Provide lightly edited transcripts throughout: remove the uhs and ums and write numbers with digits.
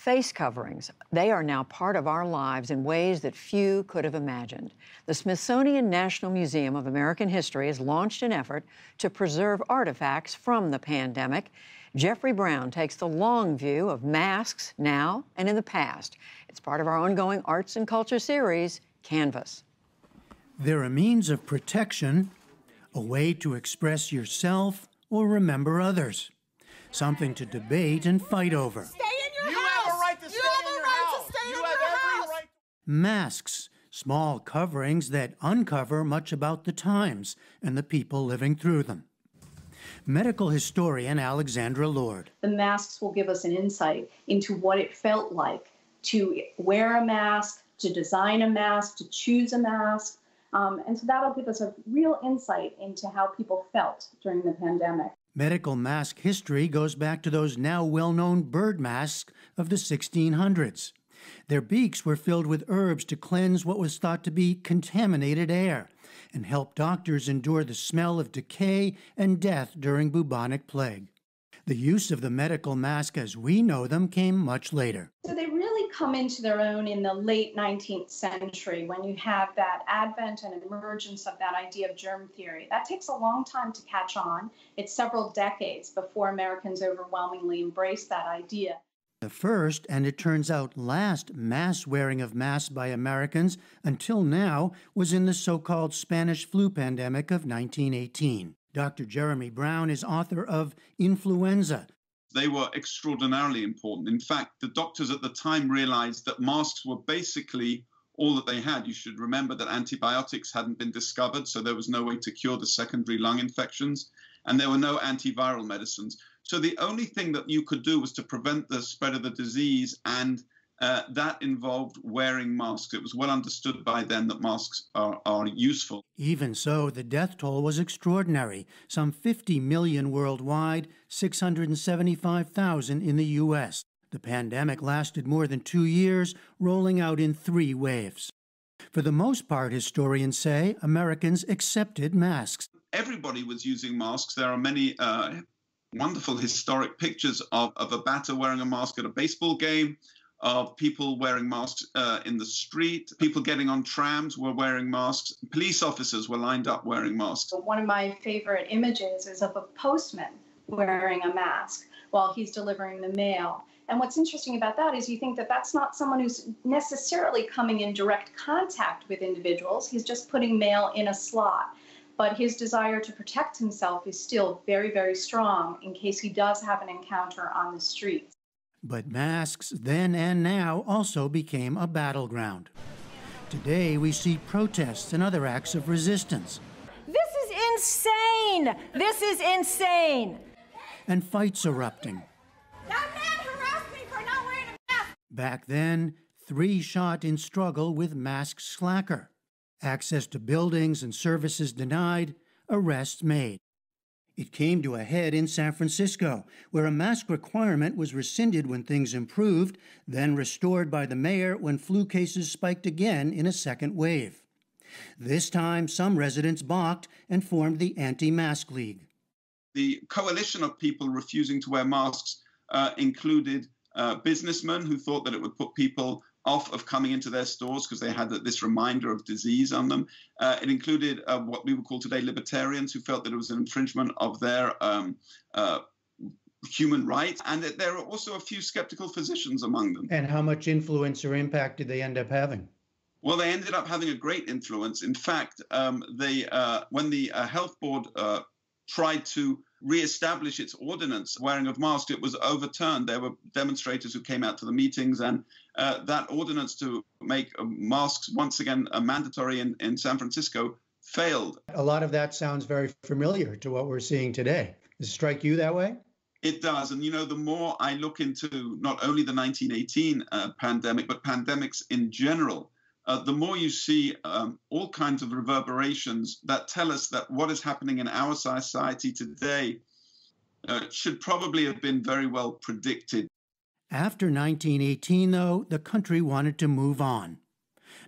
Face coverings, they are now part of our lives in ways that few could have imagined. The Smithsonian National Museum of American History has launched an effort to preserve artifacts from the pandemic. Jeffrey Brown takes the long view of masks now and in the past. It's part of our ongoing arts and culture series, Canvas. They're a means of protection, a way to express yourself or remember others, something to debate and fight over. Masks, small coverings that uncover much about the times and the people living through them. Medical historian Alexandra Lord. The masks will give us an insight into what it felt like to wear a mask, to design a mask, to choose a mask. And so that'll give us a real insight into how people felt during the pandemic. Medical mask history goes back to those now well-known bird masks of the 1600s. Their beaks were filled with herbs to cleanse what was thought to be contaminated air and help doctors endure the smell of decay and death during bubonic plague. The use of the medical mask as we know them came much later. So they really come into their own in the late 19th century when you have that advent and emergence of that idea of germ theory. That takes a long time to catch on. It's several decades before Americans overwhelmingly embrace that idea. The first, and it turns out last, mass wearing of masks by Americans until now was in the so-called Spanish flu pandemic of 1918. Dr. Jeremy Brown is author of Influenza. They were extraordinarily important. In fact, the doctors at the time realized that masks were basically all that they had. You should remember that antibiotics hadn't been discovered, so there was no way to cure the secondary lung infections, and there were no antiviral medicines. So the only thing that you could do was to prevent the spread of the disease, and that involved wearing masks. It was well understood by then that masks are useful. Even so, the death toll was extraordinary. Some 50 million worldwide, 675,000 in the U.S. The pandemic lasted more than 2 years, rolling out in 3 waves. For the most part, historians say, Americans accepted masks. Everybody was using masks. There are many wonderful historic pictures of a batter wearing a mask at a baseball game, of people wearing masks in the street. People getting on trams were wearing masks. Police officers were lined up wearing masks. One of my favorite images is of a postman wearing a mask while he's delivering the mail. And what's interesting about that is you think that that's not someone who's necessarily coming in direct contact with individuals. He's just putting mail in a slot. But his desire to protect himself is still very, very strong in case he does have an encounter on the streets. But masks then and now also became a battleground. Today we see protests and other acts of resistance. This is insane! This is insane! And fights erupting. That man harassed me for not wearing a mask! Back then, 3 shot in struggle with mask slacker. Access to buildings and services denied, arrests made. It came to a head in San Francisco, where a mask requirement was rescinded when things improved, then restored by the mayor when flu cases spiked again in a second wave. This time, some residents balked and formed the Anti-Mask League. The coalition of people refusing to wear masks included businessmen who thought that it would put people off of coming into their stores because they had this reminder of disease on them. It included what we would call today libertarians who felt that it was an infringement of their human rights. And that there are also a few skeptical physicians among them. And how much influence or impact did they end up having? Well, they ended up having a great influence. In fact, when the health board tried to re-establish its ordinance wearing of masks, it was overturned. There were demonstrators who came out to the meetings, and that ordinance to make masks once again mandatory in San Francisco failed. A lot of that sounds very familiar to what we're seeing today. Does it strike you that way? It does. And, you know, the more I look into not only the 1918 pandemic, but pandemics in general, the more you see all kinds of reverberations that tell us that what is happening in our society today should probably have been very well predicted. After 1918, though, the country wanted to move on.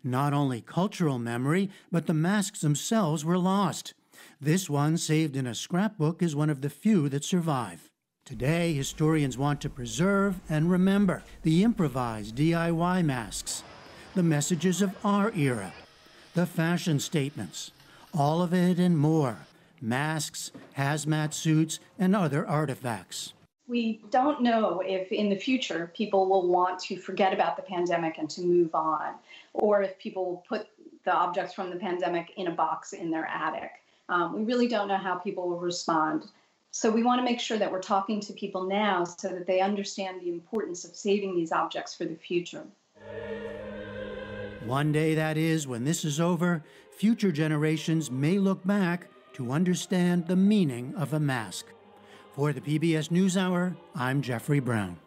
Not only cultural memory, but the masks themselves were lost. This one, saved in a scrapbook, is one of the few that survive. Today, historians want to preserve and remember the improvised DIY masks, the messages of our era, the fashion statements, all of it and more, masks, hazmat suits, and other artifacts. We don't know if in the future people will want to forget about the pandemic and to move on, or if people will put the objects from the pandemic in a box in their attic. We really don't know how people will respond. So we want to make sure that we're talking to people now so that they understand the importance of saving these objects for the future. One day, that is, when this is over, future generations may look back to understand the meaning of a mask. For the PBS NewsHour, I'm Jeffrey Brown.